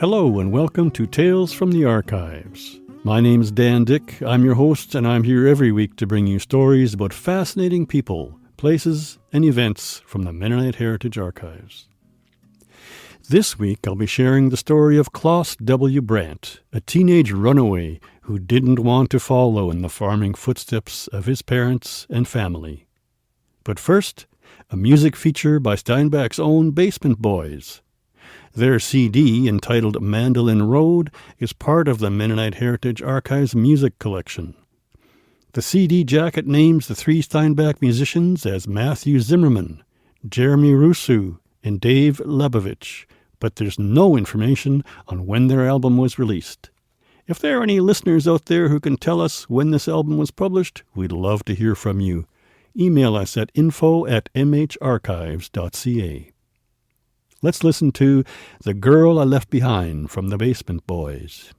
Hello and welcome to Tales from the Archives. My name is Dan Dick. I'm your host, and I'm here every week to bring you stories about fascinating people, places, and events from the Mennonite Heritage Archives. This week I'll be sharing the story of Klaas W. Brandt, a teenage runaway who didn't want to follow in the farming footsteps of his parents and family. But first, a music feature by Steinbach's own Basement Boys. Their CD, entitled Mandolin Road, is part of the Mennonite Heritage Archives music collection. The CD jacket names the three Steinbach musicians as Matthew Zimmerman, Jeremy Russo, and Dave Lebovich, but there's no information on when their album was released. If there are any listeners out there who can tell us when this album was published, we'd love to hear from you. Email us at info@mharchives.ca. Let's listen to The Girl I Left Behind from the Basement Boys.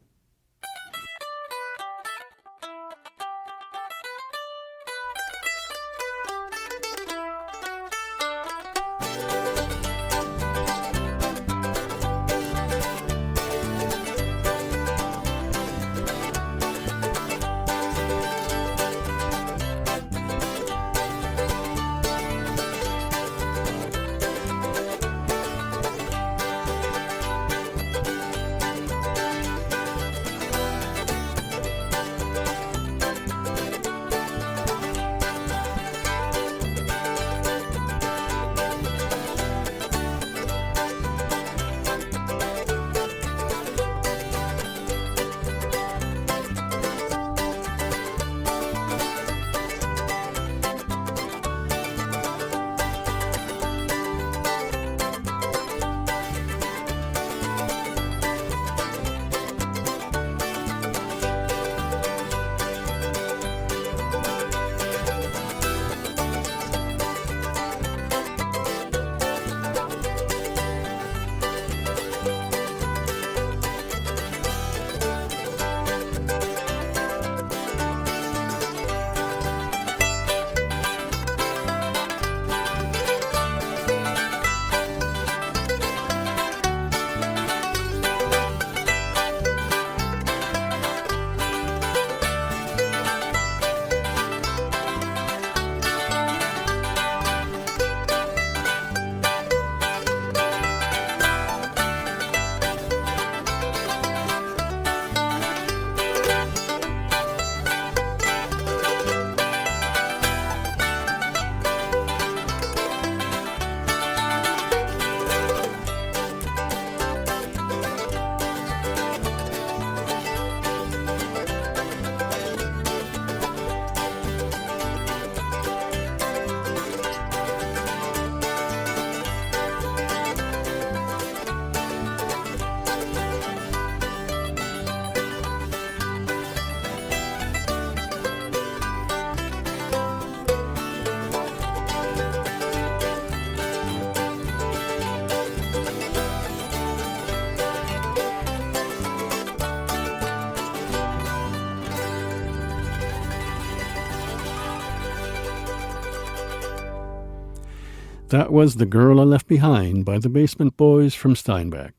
That was The Girl I Left Behind by the Basement Boys from Steinbach.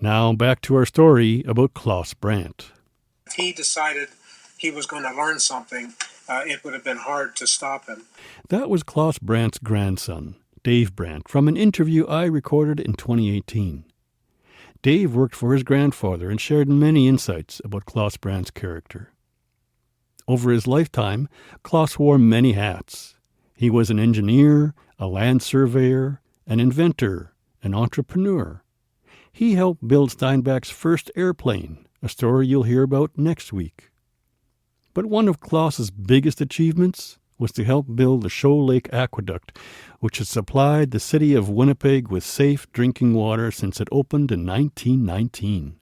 Now back to our story about Klaas Brandt. If he decided he was going to learn something, it would have been hard to stop him. That was Klaas Brandt's grandson, Dave Brandt, from an interview I recorded in 2018. Dave worked for his grandfather and shared many insights about Klaas Brandt's character. Over his lifetime, Klaas wore many hats. He was an engineer, a land surveyor, an inventor, an entrepreneur. He helped build Steinbach's first airplane, a story you'll hear about next week. But one of Klaas's biggest achievements was to help build the Shoal Lake Aqueduct, which has supplied the city of Winnipeg with safe drinking water since it opened in 1919.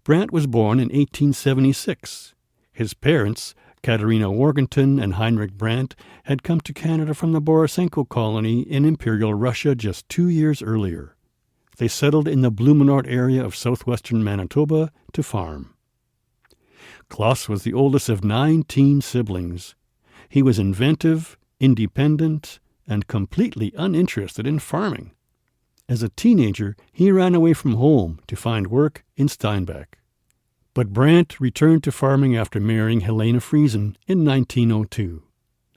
Brandt was born in 1876. His parents, Katerina Wargentin and Heinrich Brandt, had come to Canada from the Borisenko colony in Imperial Russia just 2 years earlier. They settled in the Blumenort area of southwestern Manitoba to farm. Klaas was the oldest of 19 siblings. He was inventive, independent, and completely uninterested in farming. As a teenager, he ran away from home to find work in Steinbach. But Brandt returned to farming after marrying Helena Friesen in 1902.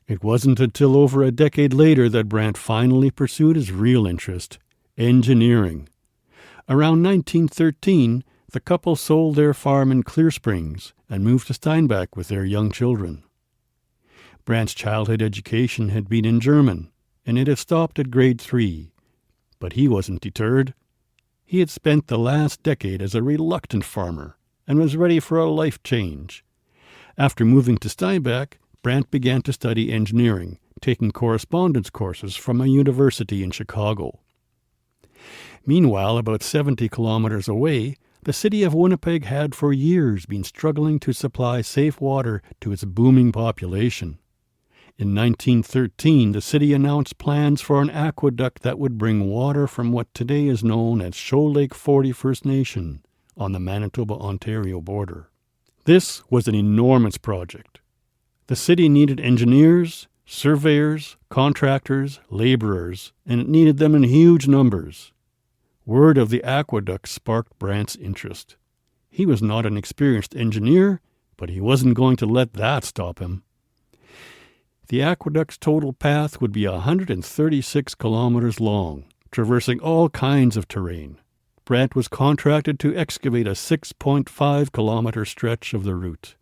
It wasn't until over a decade later that Brandt finally pursued his real interest, engineering. Around 1913, the couple sold their farm in Clear Springs and moved to Steinbach with their young children. Brandt's childhood education had been in German, and it had stopped at grade 3. But he wasn't deterred. He had spent the last decade as a reluctant farmer and was ready for a life change. After moving to Steinbach, Brandt began to study engineering, taking correspondence courses from a university in Chicago. Meanwhile, about 70 kilometers away, the city of Winnipeg had for years been struggling to supply safe water to its booming population. In 1913, the city announced plans for an aqueduct that would bring water from what today is known as Shoal Lake 40 First Nation on the Manitoba-Ontario border. This was an enormous project. The city needed engineers, surveyors, contractors, laborers, and it needed them in huge numbers. Word of the aqueduct sparked Brandt's interest. He was not an experienced engineer, but he wasn't going to let that stop him. The aqueduct's total path would be 136 kilometers long, traversing all kinds of terrain. Brandt was contracted to excavate a 6.5-kilometer stretch of the route.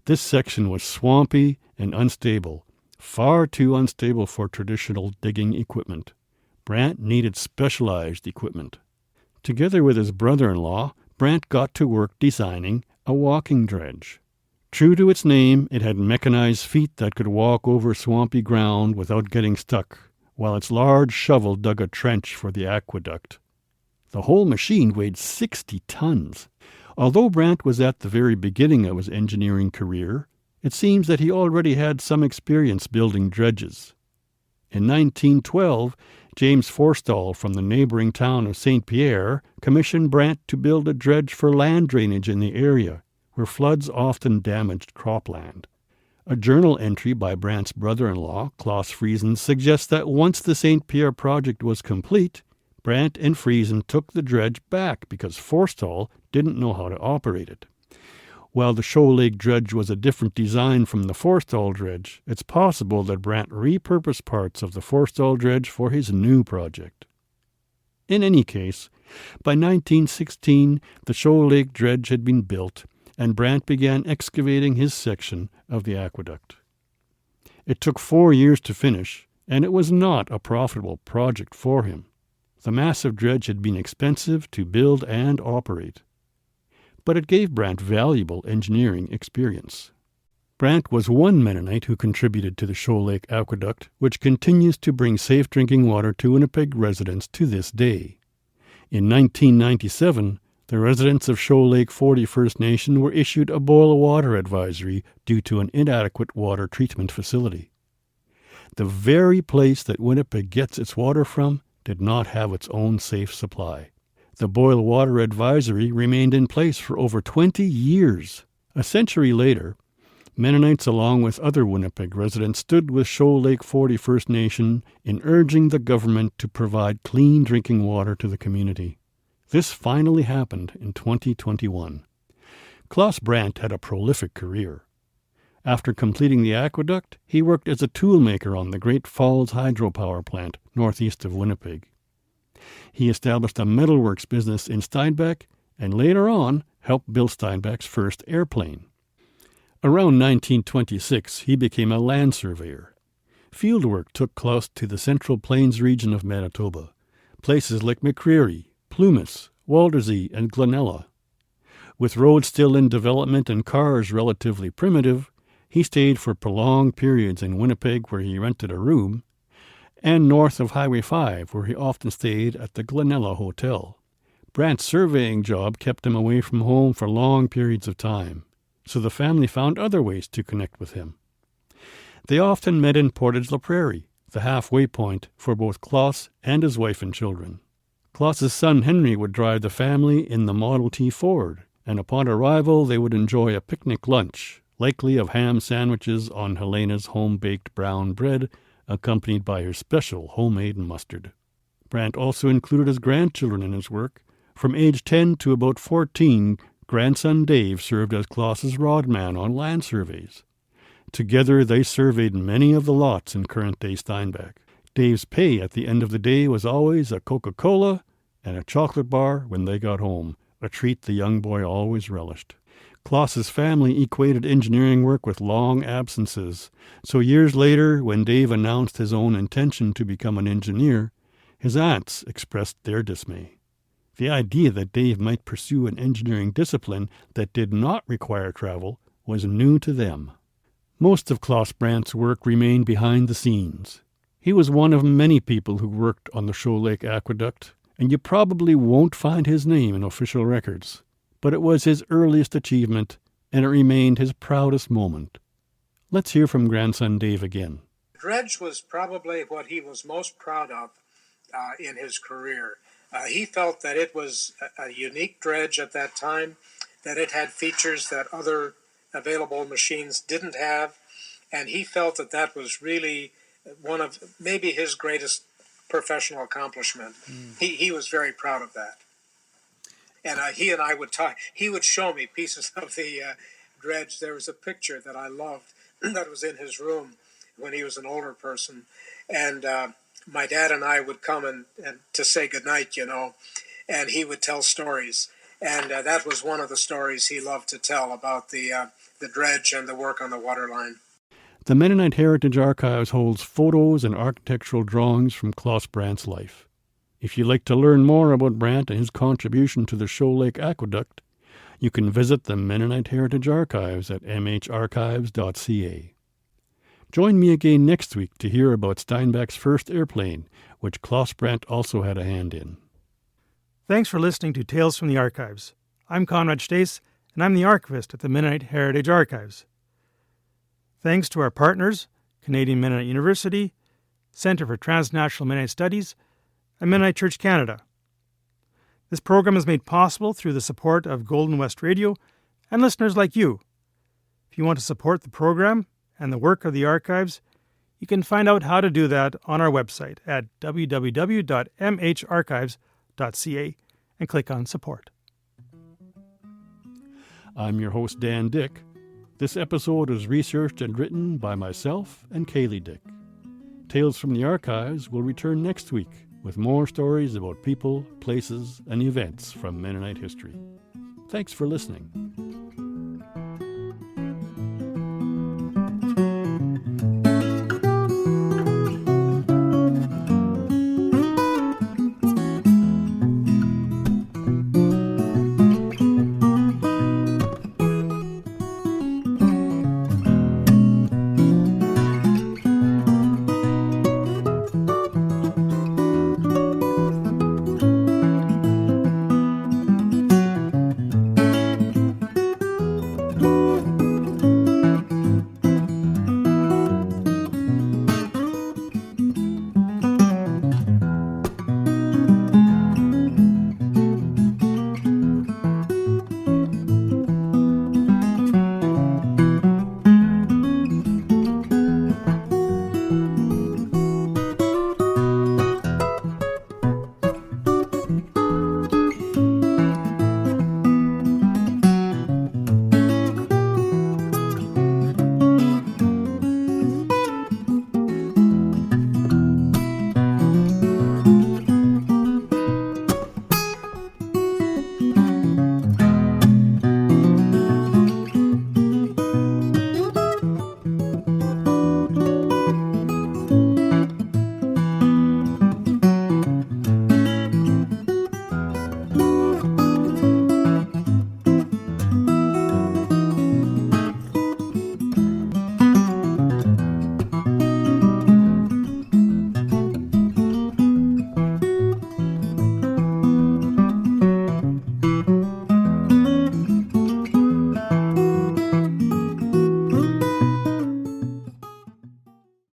This section was swampy and unstable, far too unstable for traditional digging equipment. Brandt needed specialized equipment. Together with his brother-in-law, Brandt got to work designing a walking dredge. True to its name, it had mechanized feet that could walk over swampy ground without getting stuck, while its large shovel dug a trench for the aqueduct. The whole machine weighed 60 tons. Although Brandt was at the very beginning of his engineering career, it seems that he already had some experience building dredges. In 1912, James Forstall from the neighboring town of St. Pierre commissioned Brandt to build a dredge for land drainage in the area, where floods often damaged cropland. A journal entry by Brandt's brother-in-law, Klaas Friesen, suggests that once the St. Pierre project was complete, Brandt and Friesen took the dredge back because Forstall didn't know how to operate it. While the Shoal Lake dredge was a different design from the Forstall dredge, it's possible that Brandt repurposed parts of the Forstall dredge for his new project. In any case, by 1916, the Shoal Lake dredge had been built, and Brandt began excavating his section of the aqueduct. It took 4 years to finish, and it was not a profitable project for him. The massive dredge had been expensive to build and operate. But it gave Brandt valuable engineering experience. Brandt was one Mennonite who contributed to the Shoal Lake Aqueduct, which continues to bring safe drinking water to Winnipeg residents to this day. In 1997, the residents of Shoal Lake 40 First Nation were issued a boil water advisory due to an inadequate water treatment facility. The very place that Winnipeg gets its water from did not have its own safe supply. The boil water advisory remained in place for over 20 years. A century later, Mennonites along with other Winnipeg residents stood with Shoal Lake 40 First Nation in urging the government to provide clean drinking water to the community. This finally happened in 2021. Klaas Brandt had a prolific career. After completing the aqueduct, he worked as a toolmaker on the Great Falls hydropower plant northeast of Winnipeg. He established a metalworks business in Steinbach and later on helped build Steinbach's first airplane. Around 1926, he became a land surveyor. Fieldwork took Klaas to the Central Plains region of Manitoba, places like McCreary, Plumas, Waldersee, and Glenella. With roads still in development and cars relatively primitive, he stayed for prolonged periods in Winnipeg where he rented a room, and north of Highway 5 where he often stayed at the Glenella Hotel. Brandt's surveying job kept him away from home for long periods of time, so the family found other ways to connect with him. They often met in Portage-la Prairie, the halfway point for both Klaas and his wife and children. Klaas's son Henry would drive the family in the Model T Ford, and upon arrival they would enjoy a picnic lunch, likely of ham sandwiches on Helena's home-baked brown bread, accompanied by her special homemade mustard. Brandt also included his grandchildren in his work. From age 10 to about 14, grandson Dave served as Klaas's rodman on land surveys. Together they surveyed many of the lots in current-day Steinbach. Dave's pay at the end of the day was always a Coca-Cola and a chocolate bar when they got home, a treat the young boy always relished. Klaas's family equated engineering work with long absences, so years later, when Dave announced his own intention to become an engineer, his aunts expressed their dismay. The idea that Dave might pursue an engineering discipline that did not require travel was new to them. Most of Klaas Brandt's work remained behind the scenes. He was one of many people who worked on the Shoal Lake Aqueduct, and you probably won't find his name in official records. But it was his earliest achievement, and it remained his proudest moment. Let's hear from grandson Dave again. Dredge was probably what he was most proud of in his career. He felt that it was a unique dredge at that time, that it had features that other available machines didn't have, and he felt that that was really one of maybe his greatest professional accomplishment. He was very proud of that. And he and I would talk. He would show me pieces of the dredge. There was a picture that I loved that was in his room when he was an older person. And my dad and I would come and to say goodnight, and he would tell stories. And that was one of the stories he loved to tell about the dredge and the work on the waterline. The Mennonite Heritage Archives holds photos and architectural drawings from Klaas Brandt's life. If you'd like to learn more about Brandt and his contribution to the Shoal Lake Aqueduct, you can visit the Mennonite Heritage Archives at mharchives.ca. Join me again next week to hear about Steinbach's first airplane, which Klaas Brandt also had a hand in. Thanks for listening to Tales from the Archives. I'm Conrad Stace, and I'm the archivist at the Mennonite Heritage Archives. Thanks to our partners, Canadian Mennonite University, Centre for Transnational Mennonite Studies, and Mennonite Church Canada. This program is made possible through the support of Golden West Radio and listeners like you. If you want to support the program and the work of the archives, you can find out how to do that on our website at www.mharchives.ca and click on Support. I'm your host, Dan Dick. This episode is researched and written by myself and Kaylee Dick. Tales from the Archives will return next week with more stories about people, places, and events from Mennonite history. Thanks for listening.